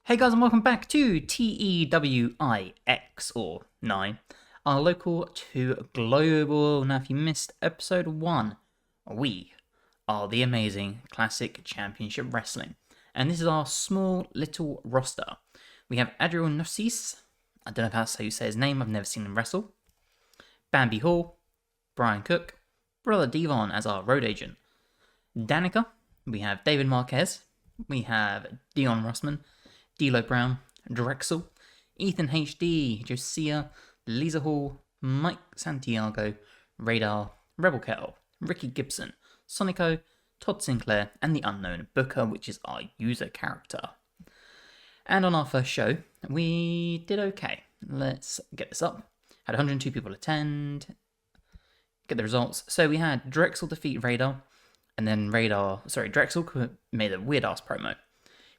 Hey guys, and welcome back to TEWIX or 9, our local to global. Now, if you missed episode 1, we are the amazing Classic Championship Wrestling, and this is our small little roster. We have Adriel Narcisse, I don't know if that's how you say his name, I've never seen him wrestle, Bambi Hall, Brian Cook, Brother Devon as our road agent, Danica, we have David Marquez, we have Dion Rossman, D'Lo Brown, Drexel, Ethan HD, Josiah, Lisa Hall, Mike Santiago, Radar, Rebel Kettle, Ricky Gibson, Sonico, Todd Sinclair, and the unknown Booker, which is our user character. And on our first show, we did okay. Let's get this up. Had 102 people attend. Get the results. So we had Drexel defeat Radar, and then Drexel made a weird ass promo.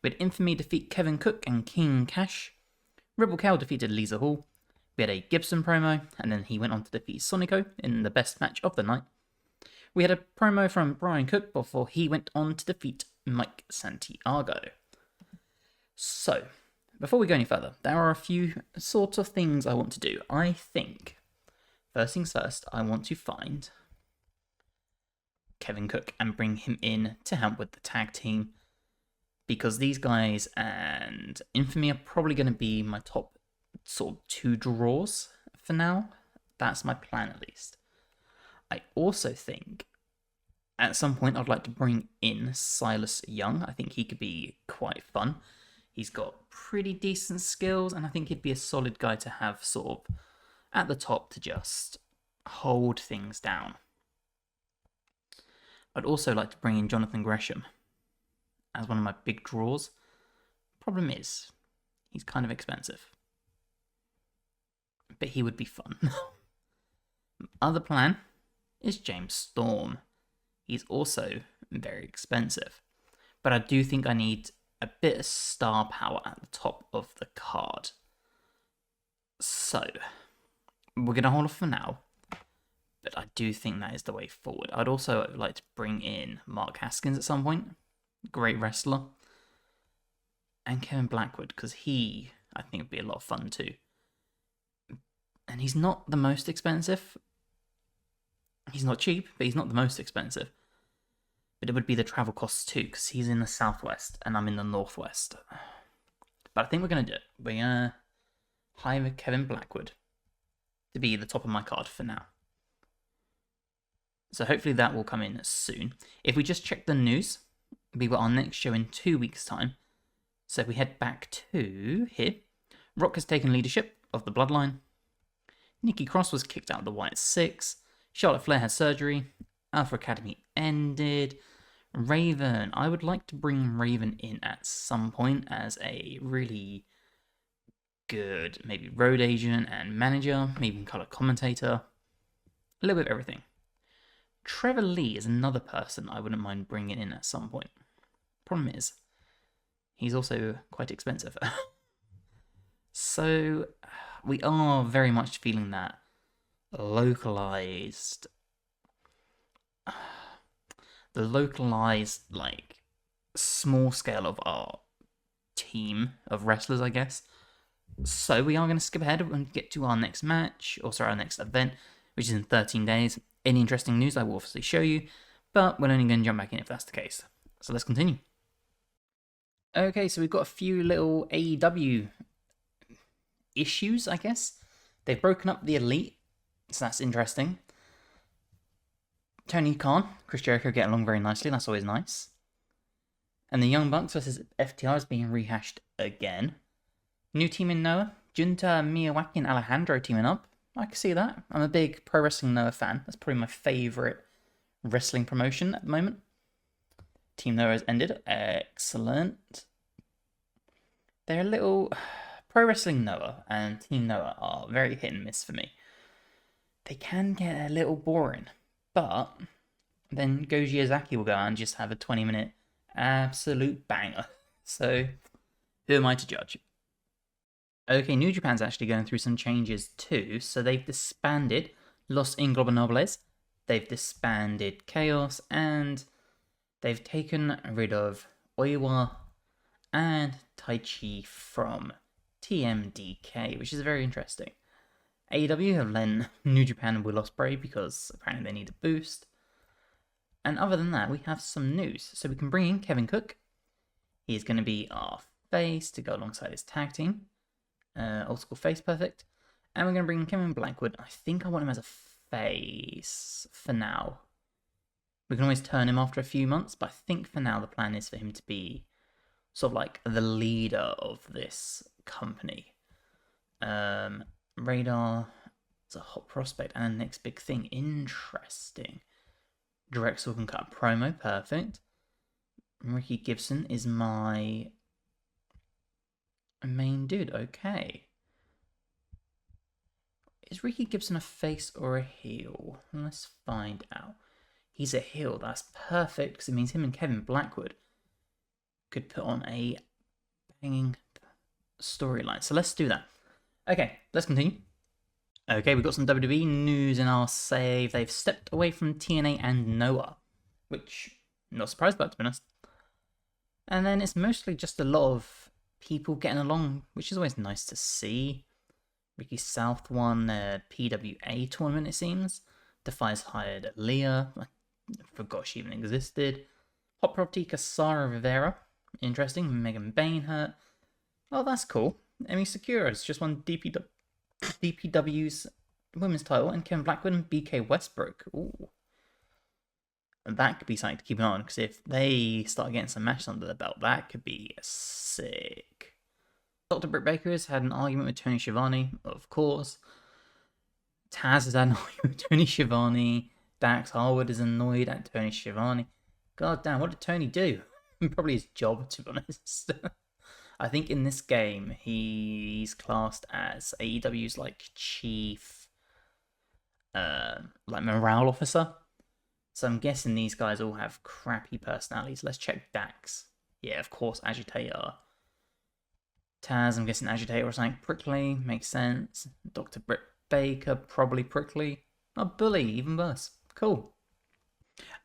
We had Infamy defeat Kevin Cook and King Cash. Rebel Cow defeated Lisa Hall. We had a Gibson promo, and then he went on to defeat Sonico in the best match of the night. We had a promo from Brian Cook before he went on to defeat Mike Santiago. So, before we go any further, there are a few sort of things I want to do. I think, first things first, I want to find Kevin Cook and bring him in to help with the tag team, because these guys and Infamy are probably going to be my top sort of 2 draws for now. That's my plan, at least. I also think at some point I'd like to bring in Silas Young. I think he could be quite fun. He's got pretty decent skills, and I think he'd be a solid guy to have sort of at the top to just hold things down. I'd also like to bring in Jonathan Gresham as one of my big draws. Problem is, he's kind of expensive, but he would be fun. Other plan is James Storm. He's also very expensive, but I do think I need a bit of star power at the top of the card. So, we're going to hold off for now, but I do think that is the way forward. I'd also like to bring in Mark Haskins at some point. Great wrestler. And Kevin Blackwood, because he, I think, would be a lot of fun too. And he's not the most expensive. He's not cheap, but he's not the most expensive. But it would be the travel costs too, because he's in the southwest and I'm in the northwest. But I think we're going to do it. We're going to hire Kevin Blackwood to be the top of my card for now. So hopefully that will come in soon. If we just check the news, we've got our next show in 2 weeks' time. So if we head back to here, Rock has taken leadership of the Bloodline. Nikki Cross was kicked out of the White 6. Charlotte Flair had surgery. Alpha Academy ended. Raven. I would like to bring Raven in at some point as a really good maybe road agent and manager, maybe even color commentator. A little bit of everything. Trevor Lee is another person I wouldn't mind bringing in at some point. Problem is, he's also quite expensive. So, we are very much feeling that localized, like, small scale of our team of wrestlers, I guess. So, we are going to skip ahead and get to our next match, our next event, which is in 13 days. Any interesting news I will obviously show you, but we're only going to jump back in if that's the case. So let's continue. Okay, so we've got a few little AEW issues, I guess. They've broken up the Elite, so that's interesting. Tony Khan, Chris Jericho get along very nicely, that's always nice. And the Young Bucks versus FTR is being rehashed again. New team in Noah, Junta, Miyawaki and Alejandro teaming up. I can see that. I'm a big Pro Wrestling Noah fan. That's probably my favourite wrestling promotion at the moment. Team Noah has ended. Excellent. They're a little... Pro Wrestling Noah and Team Noah are very hit and miss for me. They can get a little boring, but then Goji Ozaki will go and just have a 20-minute absolute banger. So, who am I to judge? Okay, New Japan's actually going through some changes too. So they've disbanded Los Ingobernables, they've disbanded Chaos, and they've taken rid of Oiwa and Taichi from TMDK, which is very interesting. AEW have lent New Japan Will Ospreay because apparently they need a boost. And other than that, we have some news. So we can bring in Kevin Cook. He's going to be our face to go alongside his tag team. Old School Face Perfect. And we're going to bring in Kevin Blackwood. I think I want him as a face for now. We can always turn him after a few months, but I think for now the plan is for him to be sort of like the leader of this company. Radar is a hot prospect and the next big thing. Interesting. Drexel can cut a promo, perfect. Ricky Gibson is my main dude, okay. Is Ricky Gibson a face or a heel? Let's find out. He's a heel, that's perfect, because it means him and Kevin Blackwood could put on a banging storyline. So let's do that. Okay, let's continue. Okay, we've got some WWE news in our save. They've stepped away from TNA and Noah, which I'm not surprised about, to be honest. And then it's mostly just a lot of people getting along, which is always nice to see. Ricky South won a PWA tournament, it seems. Defies hired Leah. I forgot she even existed. Hot Property, Casara Rivera. Interesting. Megan Bain hurt. Oh, that's cool. Emi Sakura's just won DPW's women's title, and Kevin Blackwood and BK Westbrook. Ooh. And that could be something to keep an eye on, because if they start getting some matches under their belt, that could be sick. Dr. Britt Baker has had an argument with Tony Schiavone, of course. Taz has had an argument with Tony Schiavone. Dax Harwood is annoyed at Tony Schiavone. God damn, what did Tony do? Probably his job, to be honest. I think in this game, he's classed as AEW's, like, chief, like, morale officer. So I'm guessing these guys all have crappy personalities. Let's check Dax. Yeah, of course, Agitator. Taz, I'm guessing Agitator or something. Prickly, makes sense. Dr. Britt Baker, probably Prickly. Oh, Bully, even worse. Cool.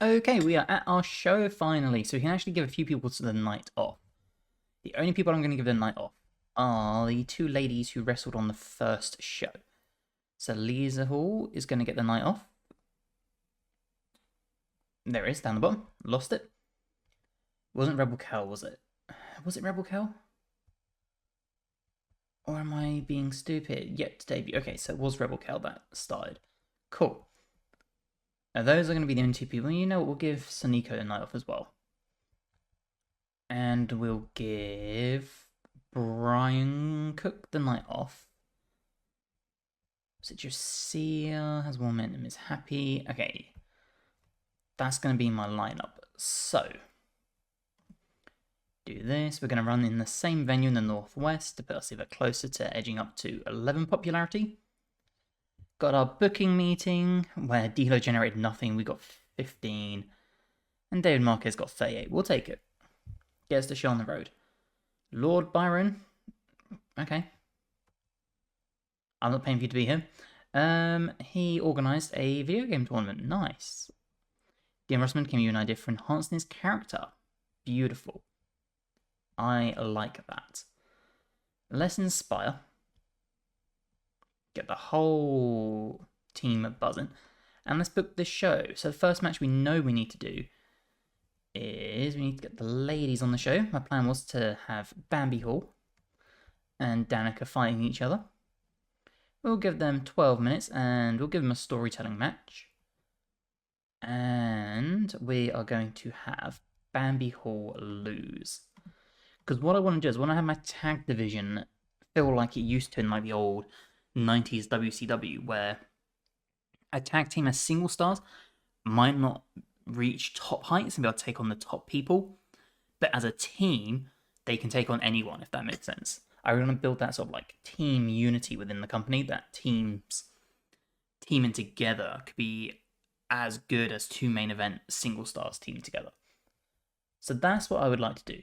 Okay, we are at our show finally, so we can actually give a few people the night off. The only people I'm going to give the night off are the two ladies who wrestled on the first show. So Lisa Hall is going to get the night off. There it is, down the bottom. Lost it. Wasn't Rebel Cow, was it? Was it Rebel Cow? Or am I being stupid? Yet to debut. Okay, so it was Rebel Cow that started. Cool. Now those are going to be the only two people. You know what, we'll give Soniko the night off as well. And we'll give Brian Cook the night off. Was it Josiah? Has momentum, is happy. Okay. That's going to be my lineup. So, do this. We're going to run in the same venue in the Northwest to put us even closer to edging up to 11 popularity. Got our booking meeting where D'Lo generated nothing. We got 15. And David Marquez got 38. We'll take it. Get us the show on the road. Lord Byron. Okay. I'm not paying for you to be here. He organised a video game tournament. Nice. Dean Russman gave you an idea for enhancing his character. Beautiful. I like that. Let's inspire. Get the whole team buzzing. And let's book this show. So the first match we know we need to do is we need to get the ladies on the show. My plan was to have Bambi Hall and Danica fighting each other. We'll give them 12 minutes and we'll give them a storytelling match. And we are going to have Bambi Hall lose. Because what I want to do is, when I have my tag division feel like it used to in like the old 90s WCW, where a tag team as single stars might not reach top heights and be able to take on the top people, but as a team, they can take on anyone, if that makes sense. I want to build that sort of like team unity within the company, that teams teaming together could be as good as two main event single stars teaming together. So that's what I would like to do.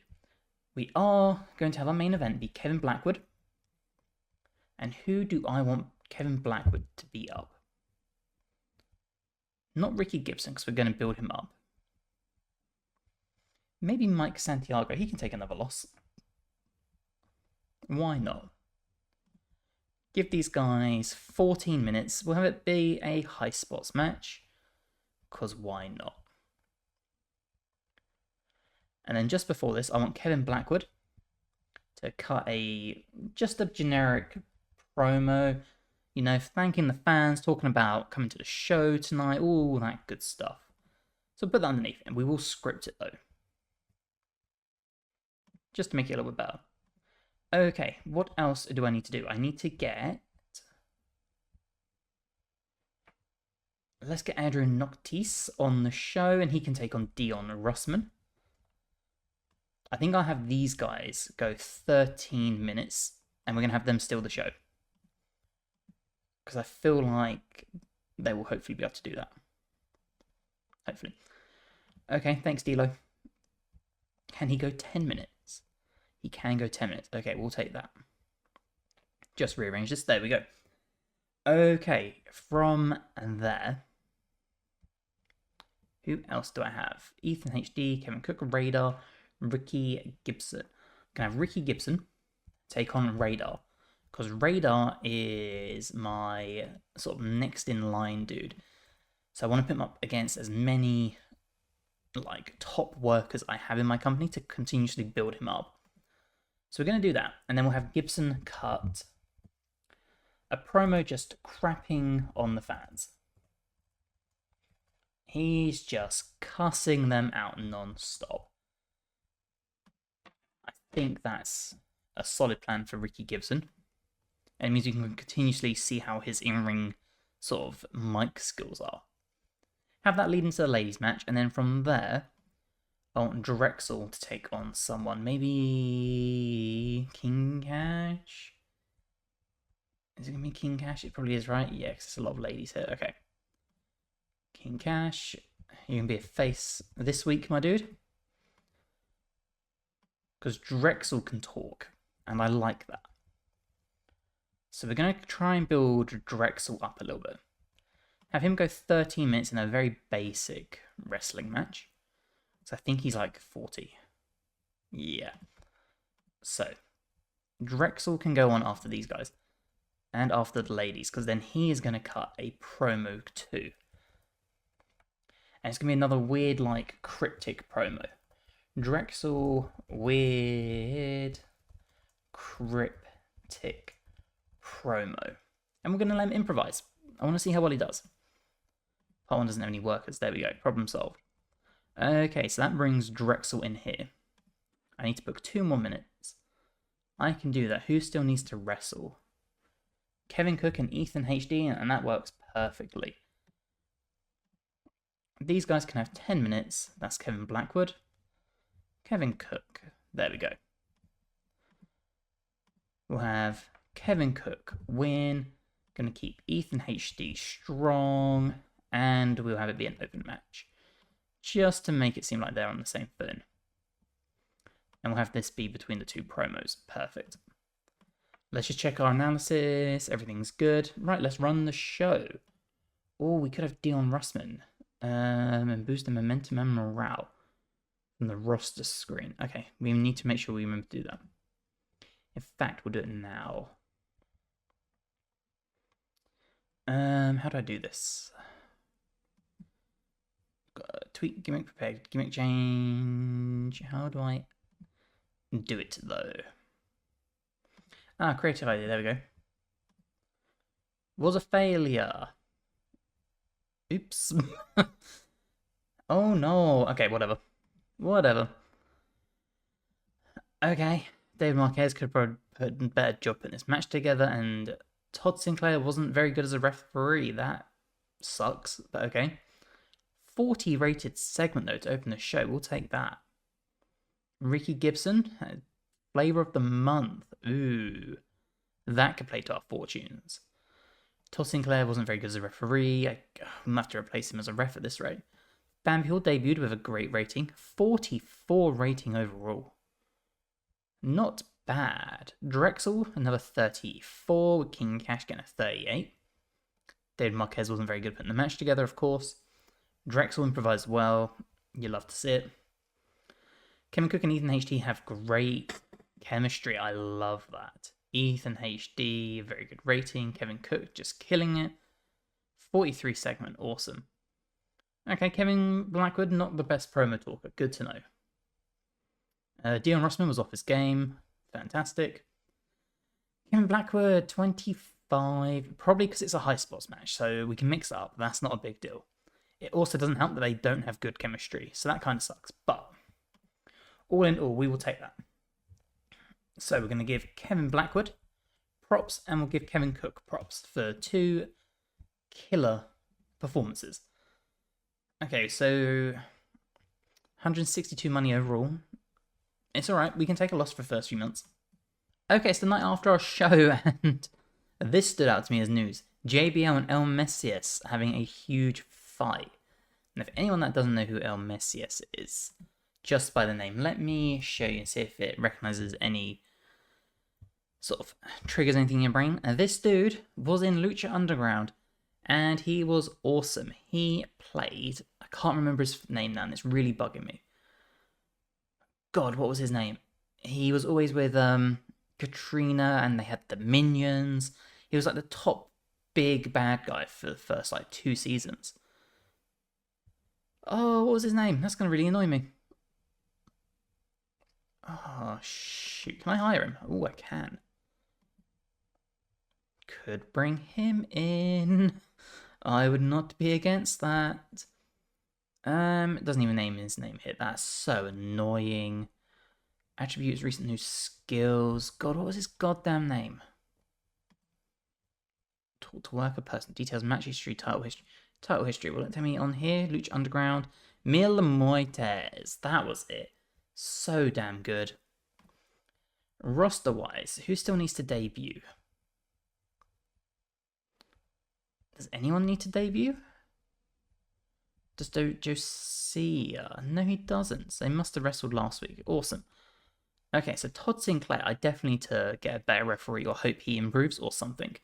We are going to have our main event be Kevin Blackwood. And who do I want Kevin Blackwood to beat up? Not Ricky Gibson, because we're going to build him up. Maybe Mike Santiago. He can take another loss. Why not? Give these guys 14 minutes. We'll have it be a high spots match. Because why not? And then just before this, I want Kevin Blackwood to cut just a generic promo, you know, thanking the fans, talking about coming to the show tonight, all that good stuff. So put that underneath, and we will script it though, just to make it a little bit better. Okay, what else do I need to do? I need to get... Let's get Adrian Noctis on the show, and he can take on Dion Russman. I think I'll have these guys go 13 minutes, and we're going to have them steal the show. Because I feel like they will hopefully be able to do that. Hopefully. Okay, thanks, D'Lo. Can he go 10 minutes? He can go 10 minutes. Okay, we'll take that. Just rearrange this. There we go. Okay, from there, who else do I have? Ethan HD, Kevin Cook, Radar, Ricky Gibson. I'm going to have Ricky Gibson take on Radar, because Radar is my sort of next in line dude. So I want to put him up against as many like top workers I have in my company to continuously build him up. So we're going to do that, and then we'll have Gibson cut a promo just crapping on the fans. He's just cussing them out non-stop. I think that's a solid plan for Ricky Gibson. It means you can continuously see how his in-ring sort of mic skills are. Have that lead into the ladies match, and then from there, I want Drexel to take on someone. Maybe King Cash? Is it going to be King Cash? It probably is, right? Yeah, because there's a lot of ladies here. Okay. King Cash, you can be a face this week, my dude. Because Drexel can talk, and I like that. So we're going to try and build Drexel up a little bit. Have him go 13 minutes in a very basic wrestling match. So I think he's like 40. Yeah. So, Drexel can go on after these guys. And after the ladies, because then he is going to cut a promo too. And it's going to be another weird, like, cryptic promo. Drexel, weird, cryptic promo. And we're going to let him improvise. I want to see how well he does. Part 1 doesn't have any workers. There we go. Problem solved. Okay, so that brings Drexel in here. I need to book 2 more minutes. I can do that. Who still needs to wrestle? Kevin Cook and Ethan HD, and that works perfectly. These guys can have 10 minutes. That's Kevin Blackwood. Kevin Cook. There we go. We'll have Kevin Cook win. Going to keep Ethan HD strong. And we'll have it be an open match. Just to make it seem like they're on the same footing. And we'll have this be between the 2 promos. Perfect. Let's just check our analysis. Everything's good. Right, let's run the show. Oh, we could have Dion Russman. And boost the momentum and morale from the roster screen. Okay, we need to make sure we remember to do that. In fact, we'll do it now. How do I do this? Tweak, gimmick prepared, gimmick change. How do I do it though? Ah, creative idea, there we go. Was a failure. Oops. Oh no. Okay, whatever. Whatever. Okay. David Marquez could have probably put a better job putting this match together, and Todd Sinclair wasn't very good as a referee. That sucks, but okay. 40 rated segment though to open the show. We'll take that. Ricky Gibson, flavor of the month. Ooh. That could play to our fortunes. Todd Sinclair wasn't very good as a referee. I'm going to have to replace him as a ref at this rate. Bambi Hall debuted with a great rating. 44 rating overall. Not bad. Drexel, another 34, with King Cash getting a 38. David Marquez wasn't very good putting the match together, of course. Drexel improvised well. You love to see it. Kevin Cook and Ethan HD have great Chemistry, I love that. Ethan HD, very good rating. Kevin Cook, just killing it. 43 segment, awesome. Okay, Kevin Blackwood, not the best promo talker, good to know. Dion Rossman was off his game, fantastic. Kevin Blackwood, 25, probably because it's a high spots match, so we can mix it up. That's not a big deal. It also doesn't help that they don't have good chemistry, so that kind of sucks. But all in all, we will take that. So we're going to give Kevin Blackwood props, and we'll give Kevin Cook props for 2 killer performances. Okay, so 162 money overall. It's alright, we can take a loss for the first few months. Okay, it's the night after our show, and this stood out to me as news. JBL and El Messias having a huge fight. And if anyone that doesn't know who El Messias is, just by the name, let me show you and see if it recognizes any sort of triggers anything in your brain. And this dude was in Lucha Underground, and he was awesome. He played, I can't remember his name now, and it's really bugging me. God, what was his name? He was always with Katrina, and they had the Minions. He was like the top big bad guy for the first like 2 seasons. Oh, what was his name? That's gonna really annoy me. Oh shoot, can I hire him? Oh, I can. Could bring him in. I would not be against that. It doesn't even name his name here. That's so annoying. Attributes, recent new skills. God, what was his goddamn name? Talk to worker, person, details, match history, title history. Title history. Will it tell me on here? Lucha Underground. Mil Moites. That was it. So damn good. Roster-wise, who still needs to debut? Does anyone need to debut? Does Josiah? No, he doesn't. So they must have wrestled last week. Awesome. Okay, so Todd Sinclair, I definitely need to get a better referee or hope he improves or something.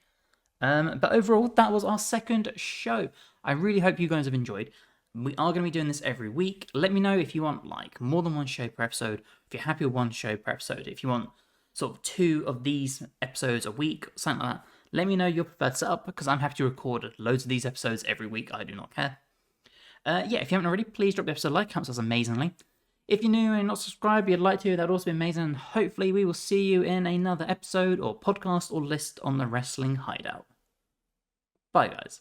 But overall, that was our second show. I really hope you guys have enjoyed. We are going to be doing this every week. Let me know if you want like more than 1 show per episode, if you're happy with 1 show per episode, if you want sort of 2 of these episodes a week, something like that. Let me know your preferred setup, because I'm happy to record loads of these episodes every week. I do not care. Yeah, if you haven't already, please drop the episode a like. Helps us amazingly. If you're new and not subscribed, you'd like to, that'd also be amazing. And hopefully we will see you in another episode or podcast or list on the Wrestling Hideout. Bye, guys.